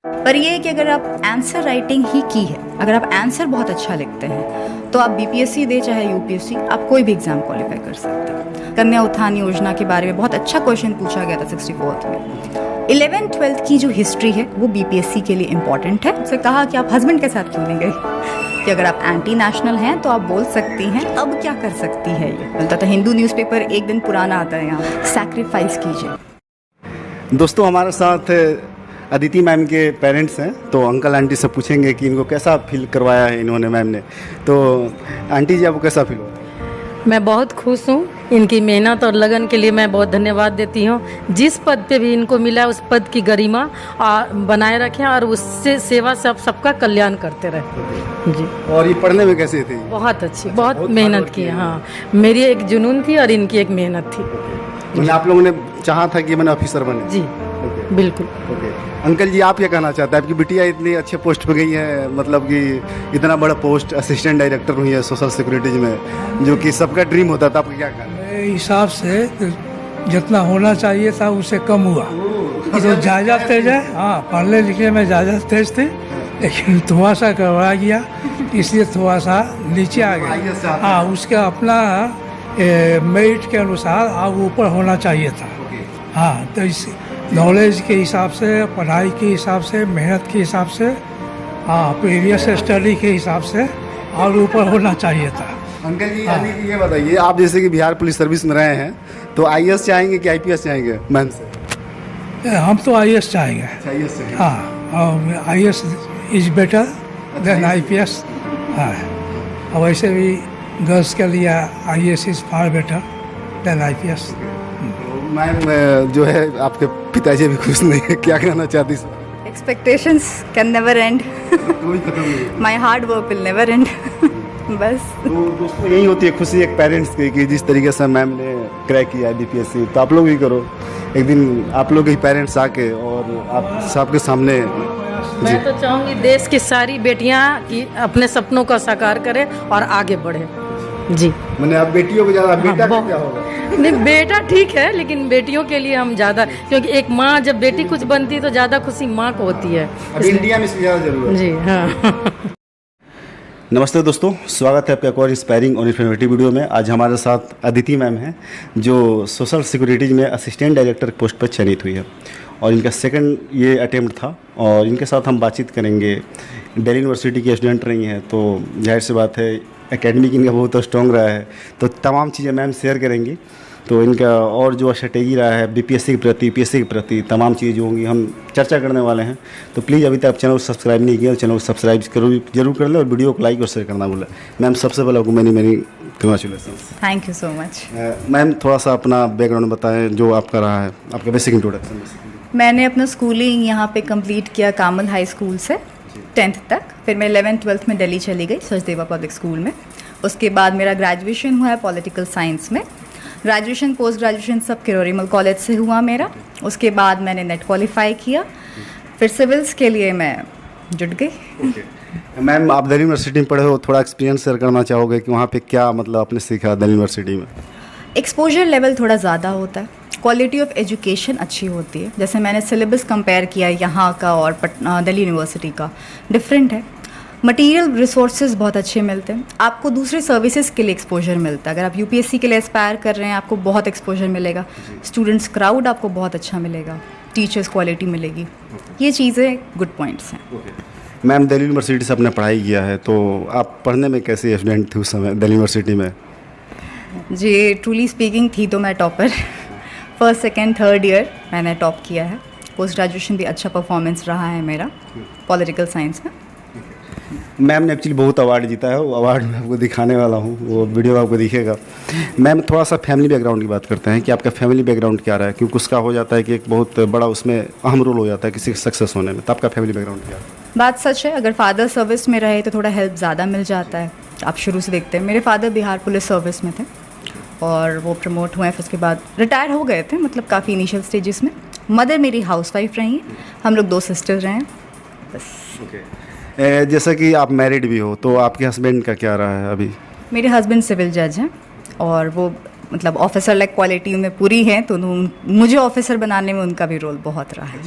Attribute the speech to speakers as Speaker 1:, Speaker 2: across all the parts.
Speaker 1: पर ये है कि अगर आप आंसर राइटिंग ही की है, अगर आप आंसर बहुत अच्छा लिखते हैं तो आप बीपीएससी दे चाहे यूपीएससी, आप कोई भी एग्जाम क्वालिफाई कर सकते हैं। कन्या उत्थान योजना के बारे में बहुत अच्छा क्वेश्चन पूछा गया था 64th में। 11th-12th की जो हिस्ट्री है वो बीपीएससी के लिए इम्पॉर्टेंट है। उससे कहा कि आप हस्बैंड के साथ क्यों नहीं गए, कि अगर आप एंटी नेशनल हैं तो आप बोल सकती हैं अब क्या कर सकती है। ये बोलता था हिंदू न्यूज़पेपर एक दिन पुराना आता है यहाँ, सैक्रिफाइस कीजिए।
Speaker 2: दोस्तों हमारे साथ अदिति मैम के पेरेंट्स हैं, तो अंकल आंटी से पूछेंगे कि इनको कैसा फील करवाया है इन्होंने मैम ने। तो आंटी जी आपको कैसा फील हुआ?
Speaker 3: मैं बहुत खुश हूँ। इनकी मेहनत और लगन के लिए मैं बहुत धन्यवाद देती हूँ। जिस पद पे भी इनको मिला उस पद की गरिमा बनाए रखें और उससे सेवा से सबका कल्याण करते रहे जी।
Speaker 2: और ये पढ़ने में कैसे थे?
Speaker 3: बहुत अच्छी, बहुत मेहनत की। हाँ, मेरी एक जुनून थी और इनकी एक मेहनत थी।
Speaker 2: मतलब आप लोगों ने चाहा था कि मैंने ऑफिसर बने?
Speaker 3: जी बिल्कुल।
Speaker 2: अंकल जी आप क्या कहना चाहते हैं? आपकी बिटिया इतनी अच्छे पोस्ट पे गई है, मतलब कि इतना बड़ा पोस्ट असिस्टेंट डायरेक्टर हुई है सोशल सिक्योरिटीज में, जो कि सबका ड्रीम होता था। आपको क्या कहना?
Speaker 4: मेरे हिसाब से जितना होना चाहिए था उससे कम हुआ। तो ज़्यादा तेज है। हाँ, पढ़ने लिखने में ज़्यादा तेज थे, लेकिन थोड़ा सा गड़बड़ा गया, इसलिए थोड़ा सा नीचे आ गया। हाँ, उसका अपना मेरिट के अनुसार अब ऊपर होना चाहिए था। हाँ, तो इस नॉलेज के हिसाब से, पढ़ाई के हिसाब से, मेहनत के हिसाब से, हाँ, प्रीवियस स्टडी के हिसाब से और ऊपर होना चाहिए था।
Speaker 2: अंकल जी ये बताइए, आप जैसे कि बिहार पुलिस सर्विस में रहे हैं, तो आईएएस चाहेंगे कि आईपीएस चाहेंगे मैम से?
Speaker 4: हम तो आईएएस चाहेंगे। हाँ, IAS is better than IPS. हाँ, और वैसे भी गर्ल्स के लिए IAS is far better than IPS.
Speaker 2: Ma'am जो है आपके पिताजी भी खुश नहीं है, क्या कहना चाहती?
Speaker 1: Expectations can never end. My hard work will never end. बस।
Speaker 2: तो दोस्तों यही होती है खुशी एक पेरेंट्स की, कि जिस तरीके से मैम ने क्रैक किया है बीपीएससी, तो आप लोग भी करो एक दिन। आप लोग ही पेरेंट्स आके और आप सबके सामने।
Speaker 3: मैं तो चाहूँगी देश की सारी बेटियाँ कि अपने सपनों का साकार करें और आगे बढ़े जी।
Speaker 2: मैंने आप बेटियों को ज़्यादा, बेटा का क्या होगा?
Speaker 3: नहीं, बेटा ठीक है, लेकिन बेटियों के लिए हम ज़्यादा, क्योंकि एक माँ जब बेटी कुछ बनती है तो ज़्यादा खुशी माँ को होती है।
Speaker 2: अब इंडिया में इसकी ज़्यादा जरूरत है।
Speaker 3: जी हाँ।
Speaker 2: नमस्ते दोस्तों, स्वागत है आपका एक और इंस्पायरिंग और इन्फॉर्मेटिव वीडियो में। आज हमारे साथ अदिति मैम हैं, जो सोशल सिक्योरिटीज़ में असिस्टेंट डायरेक्टर पोस्ट पर चयनित हुई है और इनका सेकंड ये अटेम्प्ट था। और इनके साथ हम बातचीत करेंगे। दिल्ली यूनिवर्सिटी की स्टूडेंट रही हैं, तो जाहिर सी बात है एकेडमिक इनका बहुत स्ट्रॉन्ग रहा है, तो तमाम चीज़ें मैम शेयर करेंगी। तो इनका और जो स्ट्रेटेजी रहा है बीपीएससी के प्रति, यूपीएससी के प्रति, तमाम चीज़ें जो होंगी हम चर्चा करने वाले हैं। तो प्लीज़ अभी तक आप चैनल को सब्सक्राइब नहीं किया तो चैनल को सब्सक्राइब जरूर कर लें और वीडियो को लाइक और शेयर करना भूलें। मैम सबसे पहले आपको many congratulation.
Speaker 1: Thank you so much.
Speaker 2: Ma'am थोड़ा सा अपना बैकग्राउंड बताएं, जो आपका रहा है, आपका बेसिक इंट्रोडक्शन।
Speaker 1: मैंने अपना स्कूलिंग यहाँ पे कंप्लीट किया कामल हाई स्कूल से 10th तक। फिर मैं 11th-12th में दिल्ली चली गई सचदेवा पब्लिक स्कूल में। उसके बाद मेरा ग्रेजुएशन हुआ है पॉलिटिकल साइंस में। ग्रेजुएशन पोस्ट ग्रेजुएशन सब किरोरीमल कॉलेज से हुआ मेरा। उसके बाद मैंने नेट क्वालिफाई किया, फिर सिविल्स के लिए मैं जुट गई।
Speaker 2: मैम आप दिल्ली यूनिवर्सिटी में पढ़े हो, थोड़ा एक्सपीरियंस शेयर करना चाहोगे कि वहाँ पे क्या मतलब आपने सीखा दिल्ली यूनिवर्सिटी में?
Speaker 1: एक्सपोजर लेवल थोड़ा ज़्यादा होता है, क्वालिटी ऑफ एजुकेशन अच्छी होती है। जैसे मैंने सिलेबस कंपेयर किया यहाँ का और दिल्ली यूनिवर्सिटी का, डिफरेंट है। मटेरियल रिसोर्सेज बहुत अच्छे मिलते हैं, आपको दूसरे सर्विसेज के लिए एक्सपोजर मिलता है। अगर आप यूपीएससी के लिए एस्पायर कर रहे हैं आपको बहुत एक्सपोजर मिलेगा, स्टूडेंट्स क्राउड आपको बहुत अच्छा मिलेगा, टीचर्स क्वालिटी मिलेगी। ये चीज़ें गुड पॉइंट्स हैं।
Speaker 2: मैम दिल्ली यूनिवर्सिटी से आपने पढ़ाई किया है, तो आप पढ़ने में कैसे स्टूडेंट थे उस समय दिल्ली यूनिवर्सिटी में?
Speaker 1: जी ट्रूली स्पीकिंग थी तो मैं topper. First second third year मैंने टॉप किया है। पोस्ट ग्रेजुएशन भी अच्छा परफॉर्मेंस रहा है मेरा पॉलिटिकल साइंस में।
Speaker 2: मैम ने एक्चुअली बहुत अवार्ड जीता है, वो अवार्ड मैं आपको दिखाने वाला हूँ, वो वीडियो आपको दिखेगा। मैम थोड़ा सा फैमिली बैकग्राउंड की बात करते हैं कि आपका फैमिली बैकग्राउंड क्या रहा है, क्योंकि उसका हो जाता है कि एक बहुत बड़ा उसमें अहम रोल हो जाता है किसी के सक्सेस होने में। तो आपका फैमिली बैकग्राउंड क्या है?
Speaker 1: बात सच है, अगर फादर सर्विस में रहे तो थोड़ा हेल्प ज़्यादा मिल जाता है। आप शुरू से देखते हैं, मेरे फादर बिहार पुलिस सर्विस में थे और वो प्रमोट हुए, फिर उसके बाद रिटायर हो गए थे, मतलब काफ़ी इनिशियल स्टेजेस में। मदर मेरी हाउसवाइफ रही हैं, हम लोग 2 सिस्टर्स रहे हैं बस।
Speaker 2: जैसा कि आप मैरिड भी हो, तो आपके हस्बैंड का क्या रहा है अभी?
Speaker 1: मेरे हस्बैंड सिविल जज हैं और वो मतलब ऑफिसर लाइक क्वालिटी उनमें पूरी है, तो मुझे ऑफिसर बनाने में उनका भी रोल बहुत रहा है।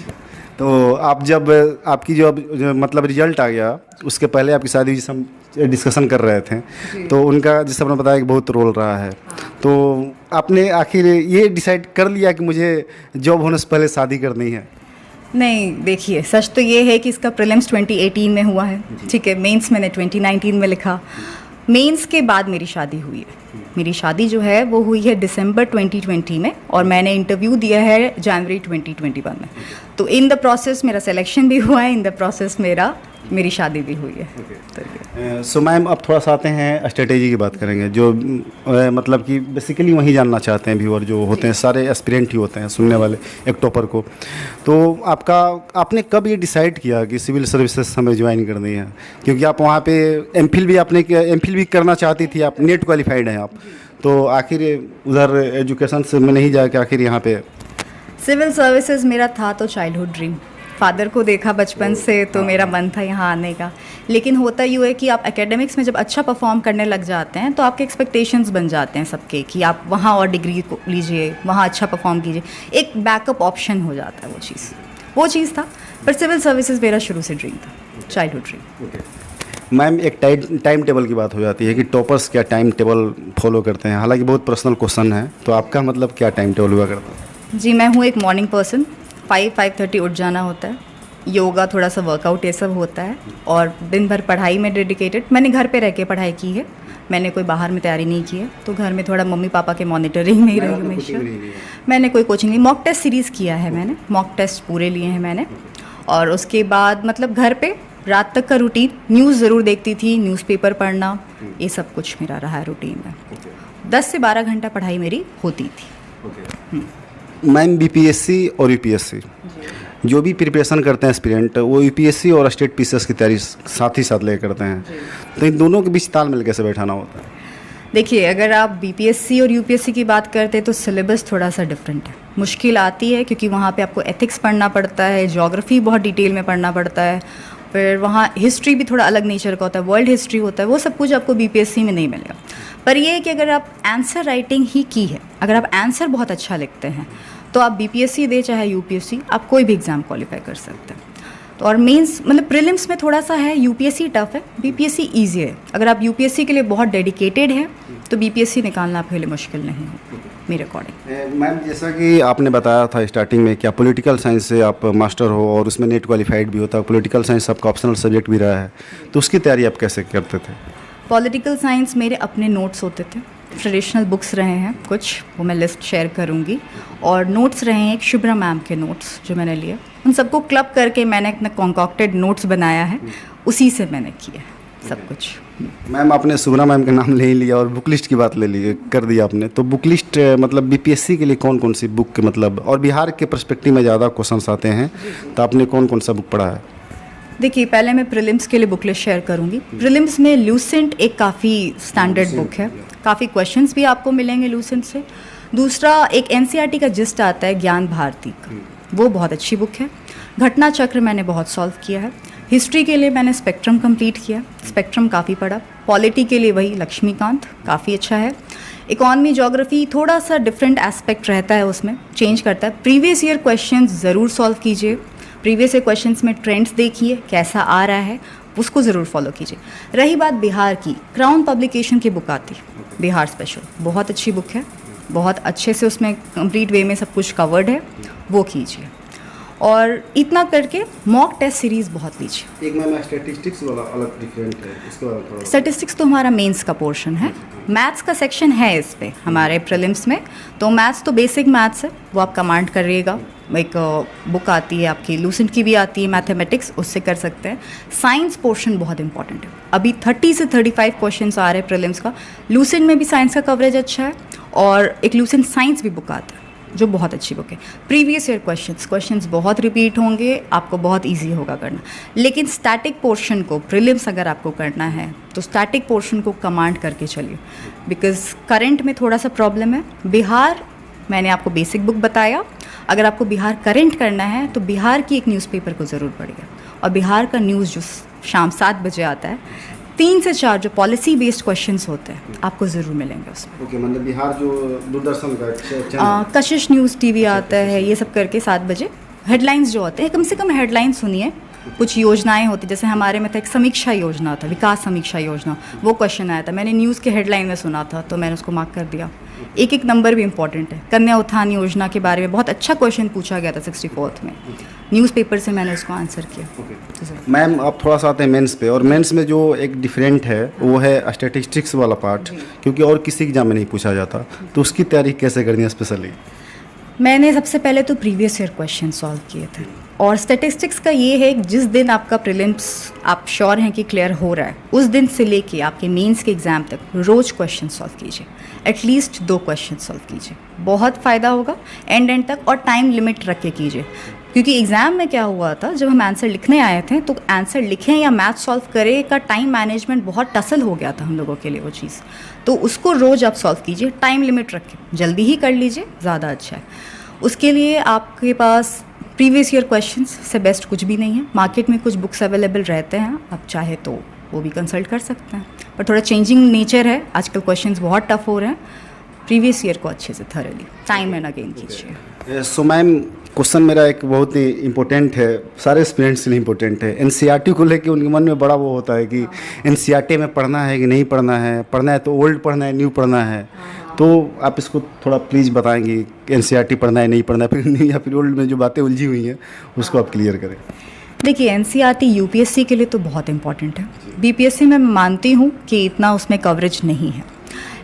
Speaker 2: तो आप जब आपकी जो मतलब रिजल्ट आ गया उसके पहले आपकी शादी जिस हम डिस्कशन कर रहे थे, तो उनका जैसे आपने बताया कि बहुत रोल रहा है, तो आपने आखिर ये डिसाइड कर लिया कि मुझे जॉब होने से पहले शादी करनी है?
Speaker 1: नहीं, देखिए सच तो ये है कि इसका प्रीलिम्स 2018 में हुआ है, ठीक है। मेंस मैंने 2019 में लिखा। मेंस के बाद मेरी शादी हुई है। मेरी शादी जो है वो हुई है दिसंबर 2020 में, और मैंने इंटरव्यू दिया है जनवरी 2021 में। तो इन द प्रोसेस मेरा सिलेक्शन भी हुआ है, इन द प्रोसेस मेरी शादी भी हुई है।
Speaker 2: सो मैम, अब थोड़ा सा आते हैं स्ट्रेटेजी की बात करेंगे, जो मतलब कि बेसिकली वही जानना चाहते हैं व्यूअर जो होते हैं, सारे एस्पिरेंट ही होते हैं सुनने वाले एक टॉपर को। तो आपने कब ये डिसाइड किया कि सिविल सर्विसेज हमें ज्वाइन करनी है? क्योंकि आप वहाँ पे एमफिल भी करना चाहती थी, आप नेट क्वालिफाइड हैं आप, तो आखिर उधर एजुकेशन से में नहीं जाके आखिर यहाँ पे
Speaker 1: सिविल सर्विसेज मेरा था तो चाइल्डहुड ड्रीम। फादर को देखा बचपन से, तो मेरा मन था यहाँ आने का। लेकिन होता यूँ है कि आप एकेडमिक्स में जब अच्छा परफॉर्म करने लग जाते हैं तो आपके एक्सपेक्टेशंस बन जाते हैं सबके कि आप वहाँ और डिग्री लीजिए, वहाँ अच्छा परफॉर्म कीजिए, एक बैकअप ऑप्शन हो जाता है वो चीज़ था। पर सिविल सर्विसेज मेरा शुरू से ड्रीम था, चाइल्डहुड ड्रीम।
Speaker 2: मैम, एक टाइम टेबल की बात हो जाती है कि टॉपर्स क्या टाइम टेबल फॉलो करते हैं, हालांकि बहुत पर्सनल क्वेश्चन है, तो आपका मतलब क्या टाइम टेबल हुआ करता है?
Speaker 1: जी, मैं हूँ एक मॉर्निंग पर्सन। 5:30 उठ जाना होता है, योगा, थोड़ा सा वर्कआउट, ये सब होता है, और दिन भर पढ़ाई में डेडिकेटेड। मैंने घर पे रह के पढ़ाई की है, मैंने कोई बाहर में तैयारी नहीं की है, तो घर में थोड़ा मम्मी पापा के मॉनिटरिंग में ही रही हमेशा। मैंने कोई कोचिंग नहीं, मॉक टेस्ट सीरीज़ किया है मैंने, मॉक टेस्ट पूरे लिए हैं मैंने। और उसके बाद मतलब घर पे रात तक का रूटीन, न्यूज़ ज़रूर देखती थी, न्यूज़पेपर पढ़ना, ये सब कुछ मेरा रहा है रूटीन में। 10 से 12 घंटा पढ़ाई मेरी होती थी।
Speaker 2: मैम, बीपीएससी और यूपीएससी जो भी प्रिपरेशन करते हैं एस्पिरेंट, वो यूपीएससी और स्टेट पीसीएस की तैयारी साथ ही साथ ले करते हैं, तो इन दोनों के बीच तालमेल कैसे बैठाना होता है?
Speaker 1: देखिए, अगर आप बीपीएससी और यूपीएससी की बात करते हैं तो सिलेबस थोड़ा सा डिफरेंट है। मुश्किल आती है क्योंकि वहाँ पे आपको एथिक्स पढ़ना पड़ता है, ज्योग्राफी बहुत डिटेल में पढ़ना पड़ता है, फिर वहाँ हिस्ट्री भी थोड़ा अलग नेचर का होता है, वर्ल्ड हिस्ट्री होता है, वो सब कुछ आपको बीपीएससी में नहीं मिलेगा। पर ये है कि अगर आप आंसर राइटिंग ही की है, अगर आप आंसर बहुत अच्छा लिखते हैं, तो आप बीपीएससी दे चाहे यूपीएससी, आप कोई भी एग्ज़ाम क्वालिफाई कर सकते हैं। तो और मेंस मतलब प्रीलिम्स में थोड़ा सा है, यूपीएससी टफ है, बीपीएससी ईजी है। अगर आप यूपीएससी के लिए बहुत डेडिकेटेड हैं तो बीपीएससी निकालना आपके लिए मुश्किल नहीं है मेरे अकॉर्डिंग।
Speaker 2: मैम, जैसा कि आपने बताया था स्टार्टिंग में कि आप पॉलिटिकल साइंस से आप मास्टर हो और उसमें नेट क्वालिफाइड भी होता है, पॉलिटिकल साइंस आपका ऑप्शनल सब्जेक्ट भी रहा है, तो उसकी तैयारी आप कैसे करते थे?
Speaker 1: पॉलिटिकल साइंस मेरे अपने नोट्स होते थे, ट्रेडिशनल बुक्स रहे हैं कुछ, वो मैं लिस्ट शेयर करूँगी, और नोट्स रहे हैं एक शुभ्रा मैम के नोट्स जो मैंने लिए, उन सबको क्लब करके मैंने अपना कॉन्कॉक्टेड नोट्स बनाया है, उसी से मैंने किया सब कुछ।
Speaker 2: मैम, आपने शुभ्रा मैम का नाम ले ही लिया और बुक लिस्ट की बात कर दी आपने, तो बुक लिस्ट मतलब बीपीएससी के लिए कौन कौन सी बुक के मतलब, और बिहार के पर्सपेक्टिव में ज़्यादा क्वेश्चंस आते हैं, तो आपने कौन कौन सा बुक पढ़ा है?
Speaker 1: देखिए, पहले मैं प्रीलिम्स के लिए बुक लिस्ट शेयर करूँगी। प्रीलिम्स में लूसेंट एक काफ़ी स्टैंडर्ड बुक है, काफ़ी क्वेश्चंस भी आपको मिलेंगे लूसेंट से। दूसरा एक एनसीईआरटी का जिस्ट आता है ज्ञान भारती का, वो बहुत अच्छी बुक है। घटना चक्र मैंने बहुत सॉल्व किया है। हिस्ट्री के लिए मैंने स्पेक्ट्रम कंप्लीट किया, स्पेक्ट्रम काफ़ी पढ़ा। पॉलिटी के लिए वही लक्ष्मीकांत काफ़ी अच्छा है। इकॉनमी ज्योग्राफी थोड़ा सा डिफरेंट एस्पेक्ट रहता है, उसमें चेंज करता है। प्रीवियस ईयर क्वेश्चंस ज़रूर सॉल्व कीजिए, प्रीवियस ईयर क्वेश्चंस में ट्रेंड्स देखिए कैसा आ रहा है, उसको ज़रूर फॉलो कीजिए। रही बात बिहार की, क्राउन पब्लिकेशन की बुक आती है बिहार स्पेशल, बहुत अच्छी बुक है, बहुत अच्छे से उसमें कंप्लीट वे में सब कुछ कवर्ड है, वो कीजिए। और इतना करके मॉक टेस्ट सीरीज़ बहुत लीजिए।
Speaker 2: एक मैम स्टैटिस्टिक्स वाला अलग डिफरेंट है, इसके बारे में थोड़ा।
Speaker 1: स्टैटिस्टिक्स तो हमारा मेंस का पोर्शन है, मैथ्स का सेक्शन है इस पे हमारे प्रीलिम्स में, तो मैथ्स तो बेसिक मैथ्स है, वो आप कमांड करिएगा। एक बुक आती है आपकी लूसेंट की भी आती है मैथमेटिक्स, उससे कर सकते हैं। साइंस पोर्शन बहुत इंपॉर्टेंट है, अभी 30 से 35 क्वेश्चंस आ रहे हैं प्रीलिम्स का। लूसेंट में भी साइंस का कवरेज अच्छा है, और एक लूसेंट साइंस भी बुक आता है जो बहुत अच्छी बुक है। प्रीवियस ईयर क्वेश्चंस बहुत रिपीट होंगे, आपको बहुत इजी होगा करना। लेकिन स्टैटिक पोर्शन को प्रीलिम्स अगर आपको करना है तो स्टैटिक पोर्शन को कमांड करके चलिए, बिकॉज करंट में थोड़ा सा प्रॉब्लम है। बिहार मैंने आपको बेसिक बुक बताया, अगर आपको बिहार करंट करना है तो बिहार की एक न्यूज़पेपर को ज़रूर पढ़िए, और बिहार का न्यूज़ जो शाम 7 बजे आता है, 3 से 4 जो पॉलिसी बेस्ड क्वेश्चंस होते हैं आपको ज़रूर मिलेंगे उसमें।
Speaker 2: ओके, मतलब बिहार जो दूरदर्शन का
Speaker 1: कशिश न्यूज़ टीवी आता है, ये सब करके 7 बजे हेडलाइंस जो होते हैं, कम से कम हेडलाइन सुनिए। कुछ योजनाएं होती, जैसे हमारे में था एक समीक्षा योजना था, विकास समीक्षा योजना, वो क्वेश्चन आया था, मैंने न्यूज़ के हेडलाइन में सुना था तो मैंने उसको मार्क कर दिया। एक एक नंबर भी इंपॉर्टेंट है। कन्या उत्थान योजना के बारे में बहुत अच्छा क्वेश्चन पूछा गया था 64th में, न्यूज़पेपर से मैंने उसको आंसर किया।
Speaker 2: मैम आप थोड़ा सा आते हैं मेंस पे, और मेंस में जो एक डिफरेंट है वो है स्टैटिस्टिक्स वाला पार्ट, क्योंकि और किसी एग्जाम में नहीं पूछा जाता, तो उसकी तैयारी कैसे करनी है स्पेशली?
Speaker 1: मैंने सबसे पहले तो प्रीवियस ईयर क्वेश्चन सॉल्व किए थे, और स्टैटिस्टिक्स का ये है कि जिस दिन आपका प्रीलिम्स आप श्योर हैं कि क्लियर हो रहा है, उस दिन से लेके आपके मेंस के एग्ज़ाम तक रोज़ क्वेश्चन सॉल्व कीजिए, एटलीस्ट 2 क्वेश्चन सॉल्व कीजिए, बहुत फ़ायदा होगा एंड तक। और टाइम लिमिट रख के कीजिए, क्योंकि एग्ज़ाम में क्या हुआ था, जब हम आंसर लिखने आए थे तो आंसर लिखें या मैथ सॉल्व करें का टाइम मैनेजमेंट बहुत टसल हो गया था हम लोगों के लिए वो चीज़। तो उसको रोज़ आप सॉल्व कीजिए, टाइम लिमिट रखें, जल्दी ही कर लीजिए, ज़्यादा अच्छा है। उसके लिए आपके पास प्रीवियस ईयर क्वेश्चंस से बेस्ट कुछ भी नहीं है। मार्केट में कुछ बुक्स अवेलेबल रहते हैं, आप चाहे तो वो भी कंसल्ट कर सकते हैं, पर थोड़ा चेंजिंग नेचर है, आजकल क्वेश्चंस बहुत टफ हो रहे हैं। प्रीवियस ईयर को अच्छे से थरली टाइम एंड अगेन कीजिए।
Speaker 2: सो मैम क्वेश्चन मेरा एक बहुत ही इम्पोर्टेंट है, सारे स्टूडेंट्स के लिए इम्पोर्टेंट है। एनसीईआरटी को लेके उनके मन में बड़ा वो होता है कि एनसीईआरटी में पढ़ना है कि नहीं पढ़ना है तो ओल्ड पढ़ना है, न्यू पढ़ना है, तो आप इसको थोड़ा प्लीज़ बताएंगे कि एनसीईआरटी पढ़ना है, नहीं पढ़ना है, फिर नहीं, या फिर ओल्ड में जो बातें उलझी हुई हैं उसको आप क्लियर करें।
Speaker 1: देखिए, एनसीईआरटी यूपीएससी के लिए तो बहुत इंपॉर्टेंट है, बीपीएससी में मानती हूँ कि इतना उसमें कवरेज नहीं है,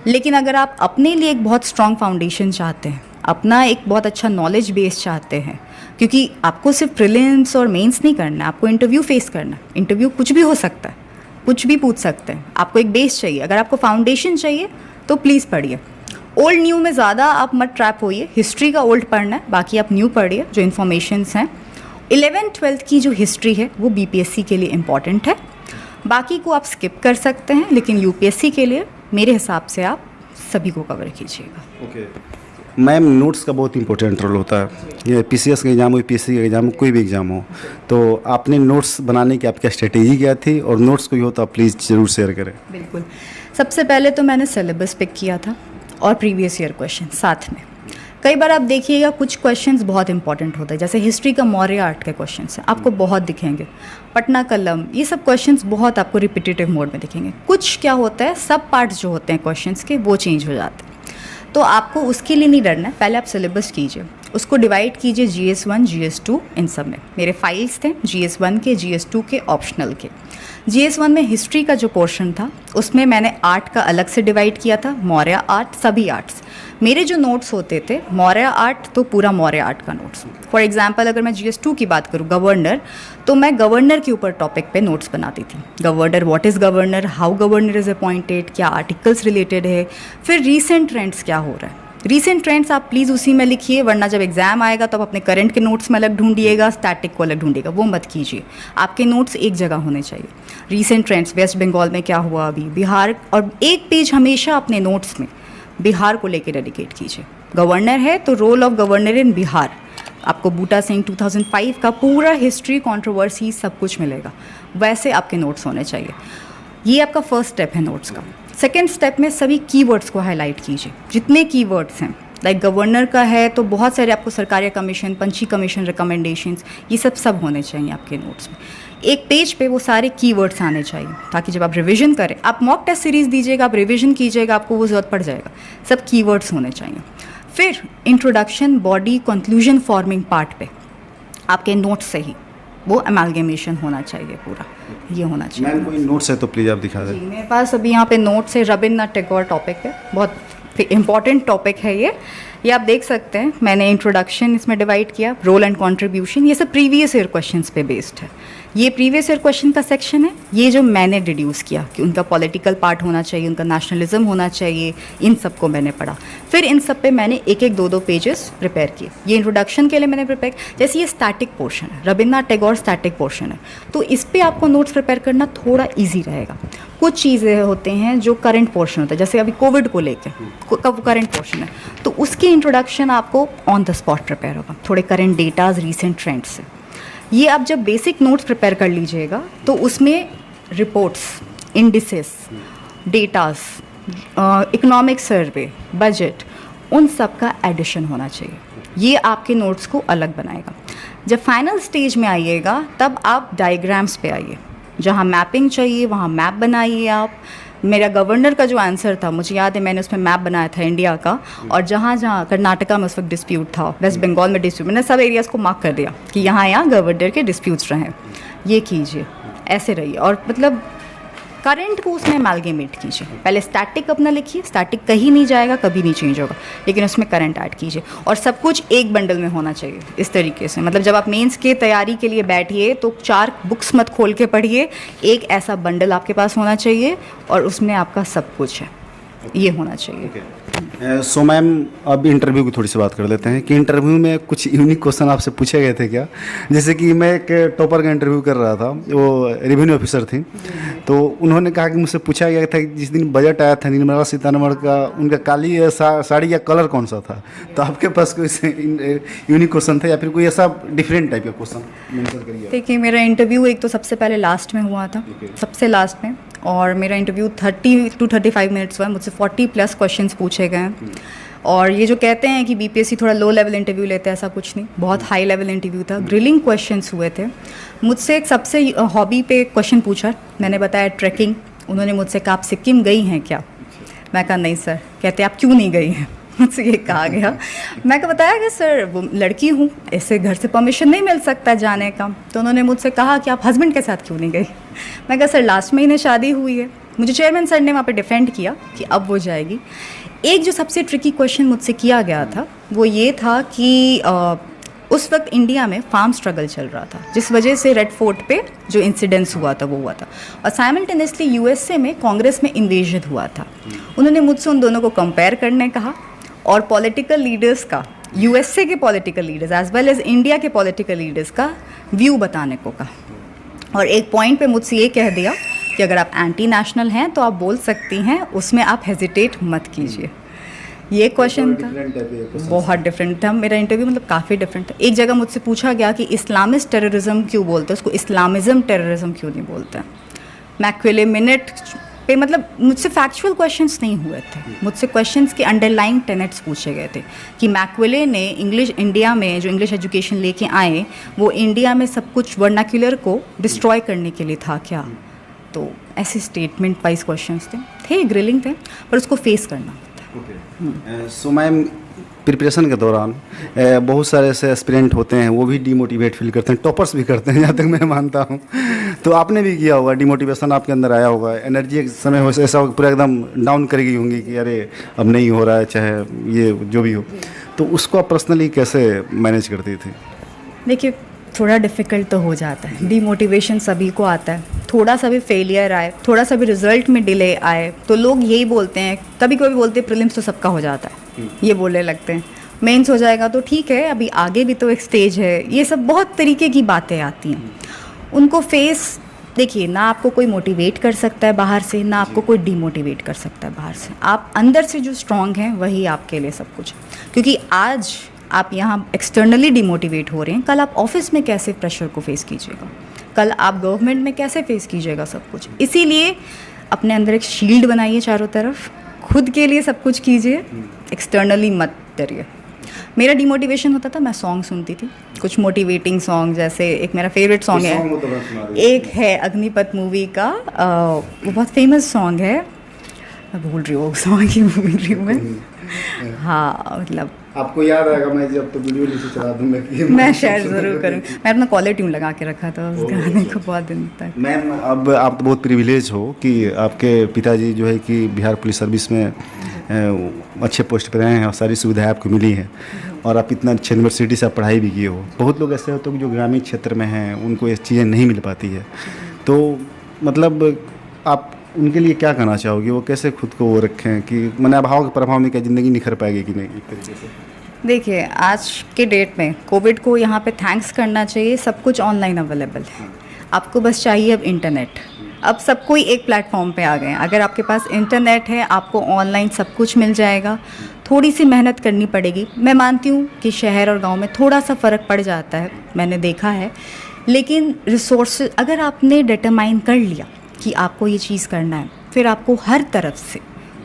Speaker 1: लेकिन अगर आप अपने लिए एक बहुत स्ट्रॉन्ग फाउंडेशन चाहते हैं, अपना एक बहुत अच्छा नॉलेज बेस चाहते हैं, क्योंकि आपको सिर्फ प्रीलिम्स और मेंस नहीं करना है, आपको इंटरव्यू फेस करना है। इंटरव्यू कुछ भी हो सकता है, कुछ भी पूछ सकते हैं, आपको एक बेस चाहिए। अगर आपको फाउंडेशन चाहिए तो प्लीज़ पढ़िए। ओल्ड न्यू में ज़्यादा आप मत ट्रैप होइए, हिस्ट्री का ओल्ड पढ़ना है, बाकी आप न्यू पढ़िए जो इन्फॉर्मेशंस हैं। 11th-12th की जो हिस्ट्री है वो बीपीएससी के लिए इम्पॉर्टेंट है, बाकी को आप स्किप कर सकते हैं, लेकिन यूपीएससी के लिए मेरे हिसाब से आप सभी को कवर कीजिएगा।
Speaker 2: ओके मैम, नोट्स का बहुत इंपॉर्टेंट रोल होता है, ये पीसीएस का एग्ज़ाम हो, यूपीएससी का एग्ज़ाम हो, कोई भी एग्ज़ाम हो, तो आपने नोट्स बनाने की आपकी स्ट्रेटेजी क्या थी, और नोट्स कोई हो तो आप प्लीज़ ज़रूर शेयर करें।
Speaker 1: बिल्कुल, सबसे पहले तो मैंने सिलेबस पिक किया था और प्रीवियस ईयर क्वेश्चन साथ में। कई बार आप देखिएगा कुछ क्वेश्चंस बहुत इंपॉर्टेंट होते हैं, जैसे हिस्ट्री का मौर्य आर्ट के क्वेश्चंस हैं, आपको बहुत दिखेंगे, पटना कलम, ये सब क्वेश्चंस बहुत आपको रिपीटेटिव मोड में दिखेंगे। कुछ क्या होता है, सब पार्ट्स जो होते हैं क्वेश्चंस के वो चेंज हो जाते हैं, तो आपको उसके लिए नहीं डरना है। पहले आप सिलेबस कीजिए, उसको डिवाइड कीजिए GS1 GS2 इन सब में। मेरे फाइल्स थे GS1 के, GS2 के, ऑप्शनल के। GS1 में हिस्ट्री का जो पोर्शन था उसमें मैंने आर्ट का अलग से डिवाइड किया था, मौर्य आर्ट, सभी आर्ट्स। मेरे जो नोट्स होते थे मौर्य आर्ट, तो पूरा मौर्य आर्ट का नोट्स। फॉर एग्जांपल अगर मैं GS2 की बात करूँ, गवर्नर, तो मैं गवर्नर के ऊपर टॉपिक पे नोट्स बनाती थी। Governor, what is governor, how governor is appointed, क्या आर्टिकल्स रिलेटेड है, फिर रीसेंट ट्रेंड्स क्या हो रहा है। रीसेंट ट्रेंड्स आप प्लीज़ उसी में लिखिए, वरना जब एग्जाम आएगा तो आप अपने करंट के नोट्स में अलग ढूंढिएगा, स्टैटिक को अलग ढूंढिएगा, वो मत कीजिए। आपके नोट्स एक जगह होने चाहिए। रीसेंट ट्रेंड्स, वेस्ट बंगाल में क्या हुआ अभी, बिहार, और एक पेज हमेशा अपने नोट्स में बिहार को लेकर डेडिकेट कीजिए। गवर्नर है तो role of governor in Bihar, आपको बूटा सिंह 2005 का पूरा हिस्ट्री, कंट्रोवर्सी सब कुछ मिलेगा, वैसे आपके नोट्स होने चाहिए। ये आपका फर्स्ट स्टेप है नोट्स का। सेकेंड स्टेप में सभी कीवर्ड्स को हाईलाइट कीजिए, जितने कीवर्ड्स हैं। लाइक गवर्नर का है तो बहुत सारे आपको सरकारी कमीशन, पंची कमीशन रिकमेंडेशंस, ये सब होने चाहिए आपके नोट्स में। एक पेज पे वो सारे कीवर्ड्स आने चाहिए, ताकि जब आप रिवीजन करें, आप मॉक टेस्ट सीरीज़ दीजिएगा, आप रिवीजन कीजिएगा, आपको वो ज़रूरत पड़ जाएगा। सब कीवर्ड्स होने चाहिए। फिर introduction, body, conclusion, forming part पे आपके नोट्स से ही वो अमालगेमेशन होना चाहिए, पूरा ये होना चाहिए।
Speaker 2: मैम कोई नोट्स है तो प्लीज़ आप दिखा दें।
Speaker 1: मेरे पास अभी यहाँ पे नोट्स है, रविन्द्रनाथ टैगोर टॉपिक है, बहुत इंपॉर्टेंट टॉपिक है ये आप देख सकते हैं। मैंने इंट्रोडक्शन इसमें डिवाइड किया, रोल एंड कंट्रीब्यूशन, ये सब प्रीवियस ईयर क्वेश्चंस पे बेस्ड है। ये प्रीवियस ईयर क्वेश्चन का सेक्शन है, ये जो मैंने डिड्यूस किया कि उनका पॉलिटिकल पार्ट होना चाहिए, उनका नेशनलिज्म होना चाहिए, इन सब को मैंने पढ़ा। फिर इन सब पे मैंने एक एक दो पेजेस प्रिपेयर किए। ये इंट्रोडक्शन के लिए मैंने प्रिपेयर, जैसे ये स्टैटिक पोर्शन है, रविन्द्रनाथ टैगोर स्टैटिक पोर्शन है, तो इस पर आपको नोट्स प्रिपेयर करना थोड़ा ईजी रहेगा। कुछ चीज़ें होते हैं जो करंट पोर्शन होता है, जैसे अभी कोविड को लेकर करंट पोर्शन है, तो उसकी इंट्रोडक्शन आपको ऑन द स्पॉट प्रिपेयर होगा, थोड़े करंट डेटाज, रीसेंट ट्रेंड्स से। ये आप जब बेसिक नोट्स प्रिपेयर कर लीजिएगा तो उसमें reports, indices, datas, economic survey, budget, उन सब का एडिशन होना चाहिए। ये आपके नोट्स को अलग बनाएगा। जब फाइनल स्टेज में आइएगा तब आप डायग्राम्स पे आइए, जहाँ मैपिंग चाहिए वहाँ मैप बनाइए आप। मेरा गवर्नर का जो आंसर था, मुझे याद है मैंने उसमें मैप बनाया था इंडिया का, और जहाँ जहाँ कर्नाटका में उस वक्त डिस्प्यूट था, वेस्ट बंगाल में डिस्प्यूट, मैंने सब एरियाज़ को मार्क कर दिया कि यहाँ गवर्नर के डिस्प्यूट्स रहें, ये कीजिए, ऐसे रहिए। और मतलब करंट को उसमें अमालगेमेट कीजिए। पहले स्टैटिक अपना लिखिए, स्टैटिक कहीं नहीं जाएगा, कभी नहीं चेंज होगा, लेकिन उसमें करंट ऐड कीजिए। और सब कुछ एक बंडल में होना चाहिए इस तरीके से। मतलब जब आप मेंस के तैयारी के लिए बैठिए तो 4 बुक्स मत खोल के पढ़िए, एक ऐसा बंडल आपके पास होना चाहिए और उसमें आपका सब कुछ है, ये होना चाहिए।
Speaker 2: सो मैम, अब इंटरव्यू की थोड़ी सी बात कर लेते हैं कि इंटरव्यू में कुछ यूनिक क्वेश्चन आपसे पूछे गए थे क्या? जैसे कि मैं एक टॉपर का इंटरव्यू कर रहा था, वो रेवेन्यू ऑफिसर थी, तो उन्होंने कहा कि मुझसे पूछा गया था कि जिस दिन बजट आया था निर्मला सीतारमण का, उनका काली साड़ी का कलर कौन सा था? तो आपके पास कोई यूनिक क्वेश्चन था या फिर कोई ऐसा डिफरेंट टाइप का क्वेश्चन मेंशन करिए?
Speaker 1: देखिए, मेरा इंटरव्यू एक तो सबसे पहले लास्ट में हुआ था, सबसे लास्ट में, और मेरा इंटरव्यू 30 to 35 मिनट्स हुआ। मुझसे 40+ क्वेश्चंस पूछे गए हैं। और ये जो कहते हैं कि बीपीएससी थोड़ा लो लेवल इंटरव्यू लेते हैं, ऐसा कुछ नहीं, बहुत हाई लेवल इंटरव्यू था। ग्रिलिंग क्वेश्चंस हुए थे। मुझसे एक सबसे हॉबी पे क्वेश्चन पूछा, मैंने बताया ट्रैकिंग। उन्होंने मुझसे कहा आप सिक्किम गई हैं क्या? मैं कहा नहीं सर। कहते आप क्यों नहीं गई हैं? मुझसे ये कहा गया। मैं को बताया कि सर वो लड़की हूँ, ऐसे घर से परमिशन नहीं मिल सकता जाने का। तो उन्होंने मुझसे कहा कि आप हस्बैंड के साथ क्यों नहीं गई? मैं कहा सर लास्ट महीने शादी हुई है। मुझे चेयरमैन सर ने वहाँ पे डिफेंड किया कि अब वो जाएगी। एक जो सबसे ट्रिकी क्वेश्चन मुझसे किया गया था वो ये था कि उस वक्त इंडिया में फार्म स्ट्रगल चल रहा था, जिस वजह से रेड फोर्ट पे जो इंसिडेंट्स हुआ था वो हुआ था, और साइमल्टेनियसली यूएसए में कांग्रेस में इन्वेजन हुआ था। उन्होंने मुझसे उन दोनों को कंपेयर करने कहा, और पॉलिटिकल लीडर्स का, यूएसए के political leaders as well as India के पॉलिटिकल लीडर्स का व्यू बताने को कहा। और एक पॉइंट पे मुझसे ये कह दिया कि अगर आप एंटी नेशनल हैं तो आप बोल सकती हैं, उसमें आप हेजिटेट मत कीजिए। ये क्वेश्चन था, बहुत डिफरेंट था मेरा इंटरव्यू, मतलब काफ़ी डिफरेंट था। एक जगह मुझसे पूछा गया कि इस्लामिस्ट टेररिज्म क्यों बोलते हैं, उसको इस्लामिज़म टेररिज्म क्यों नहीं बोलते हैं। मैक्विले मिनट पे, मतलब मुझसे फैक्चुअल क्वेश्चंस नहीं हुए थे, मुझसे क्वेश्चंस के अंडरलाइंग टेनेट्स पूछे गए थे कि मैक्विले ने इंग्लिश इंडिया में जो इंग्लिश एजुकेशन लेके आए वो इंडिया में सब कुछ वर्नाक्यूलर को डिस्ट्रॉय करने के लिए था क्या? तो ऐसे स्टेटमेंट वाइज क्वेश्चंस थे, ग्रिलिंग थे, पर उसको फेस करना होता है।
Speaker 2: सो मैम, प्रिपरेशन के दौरान बहुत सारे ऐसे एस्पिरेंट होते हैं, वो भी डीमोटिवेट फील करते हैं, टॉपर्स भी करते हैं, जहाँ तक मैं मानता हूँ। तो आपने भी किया होगा, डीमोटिवेशन आपके अंदर आया होगा, एनर्जी एक समय हो ऐसा पूरा एकदम डाउन कर गई होंगी कि अरे अब नहीं हो रहा है, चाहे ये जो भी हो। तो उसको आप पर्सनली कैसे मैनेज करती थी?
Speaker 1: देखिए, थोड़ा डिफ़िकल्ट तो हो जाता है, डीमोटिवेशन सभी को आता है। थोड़ा सा भी फेलियर आए, थोड़ा सा भी रिजल्ट में डिले आए तो लोग यही बोलते हैं, कभी कभी बोलते हैं प्रीलिम्स तो सबका हो जाता है, ये बोलने लगते हैं, मेंस हो जाएगा तो ठीक है, अभी आगे भी तो एक स्टेज है। ये सब बहुत तरीके की बातें आती हैं, उनको फेस, देखिए ना आपको कोई मोटिवेट कर सकता है बाहर से, ना आपको कोई डीमोटिवेट कर सकता है बाहर से। आप अंदर से जो स्ट्रॉन्ग हैं वही आपके लिए सब कुछ। क्योंकि आज आप यहाँ एक्सटर्नली डिमोटिवेट हो रहे हैं, कल आप ऑफिस में कैसे प्रेशर को फेस कीजिएगा, कल आप गवर्नमेंट में कैसे फेस कीजिएगा सब कुछ। इसीलिए अपने अंदर एक शील्ड बनाइए चारों तरफ, खुद के लिए सब कुछ कीजिए, एक्सटर्नली मत डरिए। मेरा डिमोटिवेशन होता था, मैं सॉन्ग सुनती थी, कुछ मोटिवेटिंग सॉन्ग, जैसे एक मेरा फेवरेट सॉन्ग है, एक है अग्निपथ मूवी का, वो बहुत फेमस सॉन्ग है, मैं भूल रही हूँ सॉन्ग की, भूल रही हूँ मैं। हाँ, मतलब
Speaker 2: आपको याद आएगा, मैं जब तो वीडियो नीचे चला दूंगा,
Speaker 1: मैं शेयर ज़रूर करूँ। मैं अपना कॉलर ट्यून लगा के रखा था उस गाने को बहुत दिन तक।
Speaker 2: मैम, अब आप तो बहुत प्रिविलेज हो कि आपके पिताजी जो है कि बिहार पुलिस सर्विस में अच्छे पोस्ट पर रहे हैं और सारी सुविधाएं आपको मिली हैं, और आप इतना अच्छे यूनिवर्सिटी से आप पढ़ाई भी किए हो। बहुत लोग ऐसे होते हैं जो ग्रामीण क्षेत्र में हैं, उनको ये चीज़ें नहीं मिल पाती है, तो मतलब आप उनके लिए क्या कहना चाहोगे? वो कैसे खुद को वो रखें कि मैंने अभाव के प्रभाव में क्या ज़िंदगी निखर पाएगी कि नहीं एक तरीके से?
Speaker 1: देखिए, आज के डेट में कोविड को यहाँ पे थैंक्स करना चाहिए, सब कुछ ऑनलाइन अवेलेबल है। आपको बस चाहिए अब इंटरनेट। अब सब कोई एक प्लेटफॉर्म पे आ गए हैं। अगर आपके पास इंटरनेट है, आपको ऑनलाइन सब कुछ मिल जाएगा। थोड़ी सी मेहनत करनी पड़ेगी। मैं मानती हूँ कि शहर और गांव में थोड़ा सा फ़र्क पड़ जाता है, मैंने देखा है, लेकिन रिसोर्स अगर आपने डिटरमाइन कर लिया कि आपको ये चीज़ करना है, फिर आपको हर तरफ से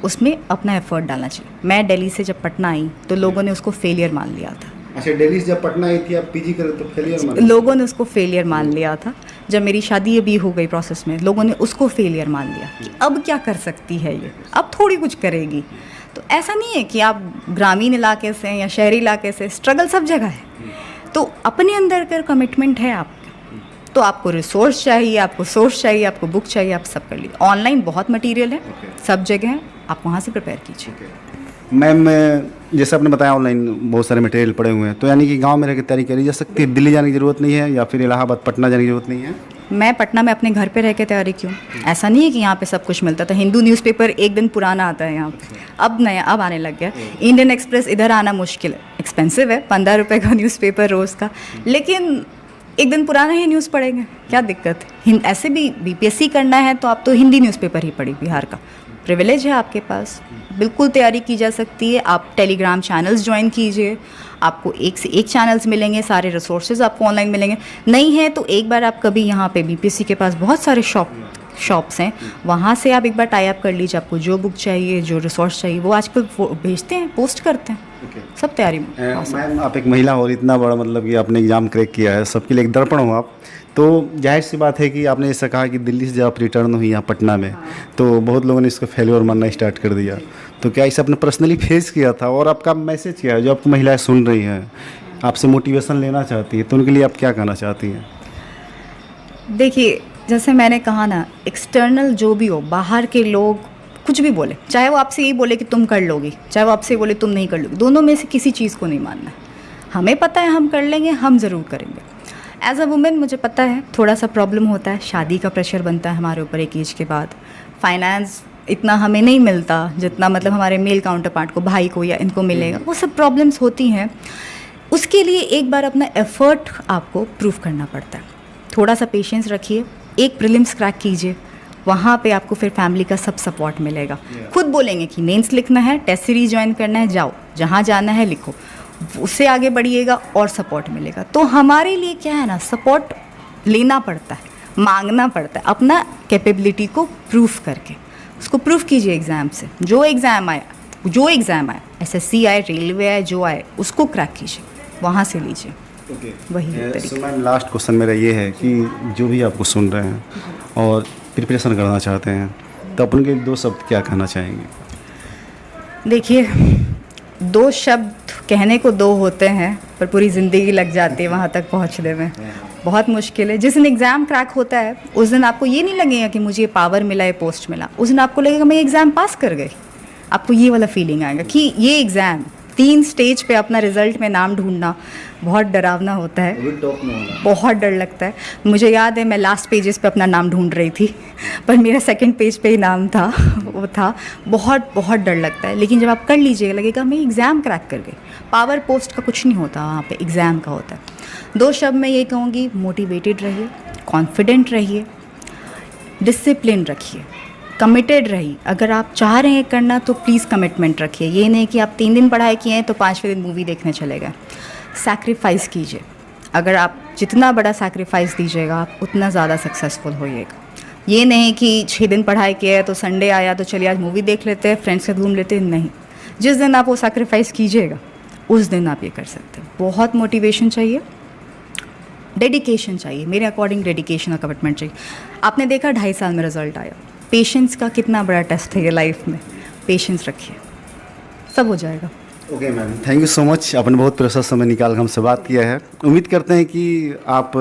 Speaker 1: उसमें अपना एफर्ट डालना चाहिए। मैं दिल्ली से जब पटना आई तो लोगों ने उसको फेलियर मान लिया था,
Speaker 2: अच्छा, दिल्ली से जब पटना आई थी आप पीजी करे तो फेलियर मान
Speaker 1: लोगों ने उसको फेलियर मान लिया था। जब मेरी शादी अभी हो गई प्रोसेस में, लोगों ने उसको फेलियर मान लिया कि अब क्या कर सकती है ये, अब थोड़ी कुछ करेगी। तो ऐसा नहीं है कि आप ग्रामीण इलाके से या शहरी इलाके से, स्ट्रगल सब जगह है। तो अपने अंदर अगर कमिटमेंट है आप, तो आपको रिसोर्स चाहिए, आपको सोर्स चाहिए, आपको बुक चाहिए, आप सब कर लीजिए। ऑनलाइन बहुत मटेरियल है, सब जगह है, आप वहाँ से प्रिपेयर कीजिए।
Speaker 2: मैम, जैसे आपने बताया ऑनलाइन बहुत सारे मटेरियल पड़े हुए हैं, तो यानी कि गांव में रह के तैयारी करी जा सकती है, दिल्ली जाने की ज़रूरत नहीं है या फिर इलाहाबाद पटना जाने की ज़रूरत नहीं है?
Speaker 1: मैं पटना में अपने घर पे रह के तैयारी क्यों? ऐसा नहीं है कि यहाँ पे सब कुछ मिलता था। हिंदू न्यूज़पेपर एक दिन पुराना आता है यहाँ पे, अब नया अब आने लग गया। इंडियन एक्सप्रेस इधर आना मुश्किल है, एक्सपेंसिव है, 15 रुपये का न्यूज़पेपर रोज़ का, लेकिन एक दिन पुराना ही न्यूज़ पढ़ेंगे, क्या दिक्कत है? ऐसे भी बीपीएससी करना है तो आप तो हिंदी न्यूज़पेपर ही पढ़िए, बिहार का प्रिविलेज है आपके पास, बिल्कुल तैयारी की जा सकती है। आप टेलीग्राम चैनल्स ज्वाइन कीजिए, आपको एक से एक चैनल्स मिलेंगे, सारे रिसोर्सेज आपको ऑनलाइन मिलेंगे। नहीं है तो एक बार आप कभी यहाँ पे बीपीएससी के पास बहुत सारे शॉप्स हैं, वहाँ से आप एक बार टाई अप कर लीजिए। आपको जो बुक चाहिए, जो रिसोर्स चाहिए, वो आजकल भेजते हैं, पोस्ट करते हैं। सब तैयारी में।
Speaker 2: मैम, आप एक महिला और इतना बड़ा मतलब कि आपने एग्ज़ाम क्रैक किया है, सबके लिए एक दर्पण हो आप, तो जाहिर सी बात है कि आपने जैसा कहा कि दिल्ली से जब आप रिटर्न हुई यहाँ पटना में, तो बहुत लोगों ने इसको फेलियर मानना स्टार्ट कर दिया। तो क्या इसे आपने पर्सनली फेस किया था, और आपका मैसेज क्या है जो आपको महिलाएं सुन रही हैं, आपसे मोटिवेशन लेना चाहती है, तो उनके लिए आप क्या कहना चाहती हैं?
Speaker 1: देखिए, जैसे मैंने कहा ना, एक्सटर्नल जो भी हो, बाहर के लोग कुछ भी बोले, चाहे वो आपसे यही बोले कि तुम कर लोगी, चाहे वो आपसे बोले तुम नहीं कर लोगी, दोनों में से किसी चीज़ को नहीं मानना है। हमें पता है हम कर लेंगे, हम ज़रूर करेंगे। एज अ वुमेन मुझे पता है थोड़ा सा प्रॉब्लम होता है, शादी का प्रेशर बनता है हमारे ऊपर एक एज के बाद, फाइनेंस इतना हमें नहीं मिलता जितना मतलब हमारे मेल काउंटर पार्ट को, भाई को या इनको मिलेगा, वो सब प्रॉब्लम्स होती हैं। उसके लिए एक बार अपना एफर्ट आपको प्रूव करना पड़ता है। थोड़ा सा पेशेंस रखिए, एक प्रीलिम्स क्रैक कीजिए, वहाँ पे आपको फिर फैमिली का सब सपोर्ट मिलेगा। खुद बोलेंगे कि मेंस लिखना है, टेस्ट सीरीज ज्वाइन करना है, जाओ, जहाँ जाना है लिखो, उससे आगे बढ़िएगा और सपोर्ट मिलेगा। तो हमारे लिए क्या है ना, सपोर्ट लेना पड़ता है, मांगना पड़ता है, अपना कैपेबिलिटी को प्रूफ करके। उसको प्रूफ कीजिए एग्ज़ाम से, जो एग्ज़ाम आया, एसएससी आए, रेलवे आए, जो आए, उसको क्रैक कीजिए, वहाँ से लीजिए। वही तरीका।
Speaker 2: सो मैम, लास्ट क्वेश्चन मेरा ये है कि जो भी आपको सुन रहे हैं और प्रिपरेशन करना चाहते हैं, तो अपन के 2 शब्द क्या कहना चाहेंगे?
Speaker 1: देखिए, 2 शब्द कहने को 2 होते हैं, पर पूरी ज़िंदगी लग जाती है वहाँ तक पहुँचने में, बहुत मुश्किल है। जिस दिन एग्ज़ाम क्रैक होता है उस दिन आपको ये नहीं लगेगा कि मुझे ये पावर मिला, ये पोस्ट मिला, उस दिन आपको लगेगा मैं एग्ज़ाम पास कर गई। आपको ये वाला फीलिंग आएगा कि ये एग्ज़ाम 3 स्टेज पे अपना रिज़ल्ट में नाम ढूंढना बहुत डरावना होता है, बहुत डर लगता है। मुझे याद है मैं लास्ट पेजेस पे अपना नाम ढूंढ रही थी, पर मेरा सेकंड पेज पे ही नाम था, वो था। बहुत बहुत डर लगता है, लेकिन जब आप कर लीजिएगा लगेगा मैं एग्ज़ाम क्रैक कर गई। पावर पोस्ट का कुछ नहीं होता वहाँ पे, एग्ज़ाम का होता है। 2 शब्द मैं ये कहूँगी, मोटिवेटेड रहिए, कॉन्फिडेंट रहिए, डिसिप्लिन रखिए, कमिटेड रहिए। अगर आप चाह रहे हैं करना तो प्लीज़ कमिटमेंट रखिए। ये नहीं कि आप 3 दिन पढ़ाई किए हैं तो 5वें दिन मूवी देखने चले गए। सैक्रिफाइस कीजिए, अगर आप जितना बड़ा सैक्रिफाइस दीजिएगा आप उतना ज़्यादा सक्सेसफुल होइएगा। ये नहीं कि 6 दिन पढ़ाई किया है तो संडे आया तो चलिए आज मूवी देख लेते हैं, फ्रेंड्स के साथ घूम लेते हैं, नहीं। जिस दिन आप वो सैक्रिफाइस कीजिएगा उस दिन आप ये कर सकते हैं। बहुत मोटिवेशन चाहिए, डेडिकेशन चाहिए, मेरे अकॉर्डिंग डेडिकेशन और कमिटमेंट चाहिए। आपने देखा 2.5 साल में रिजल्ट आया, पेशेंस का कितना बड़ा टेस्ट है ये लाइफ में। पेशेंस रखिए, सब हो जाएगा।
Speaker 2: Okay ma'am, thank you so much. आपने बहुत प्रेशियस समय निकाल कर हमसे बात किया है। उम्मीद करते हैं कि आप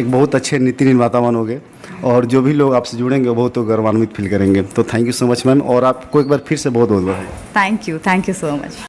Speaker 2: एक बहुत अच्छे नीति निर्माता बनोगे और जो भी लोग आपसे जुड़ेंगे वो बहुत गौरवान्वित फील करेंगे। तो thank you so much ma'am, और आपको एक बार फिर से बहुत बहुत बधाई।
Speaker 1: Thank you so much.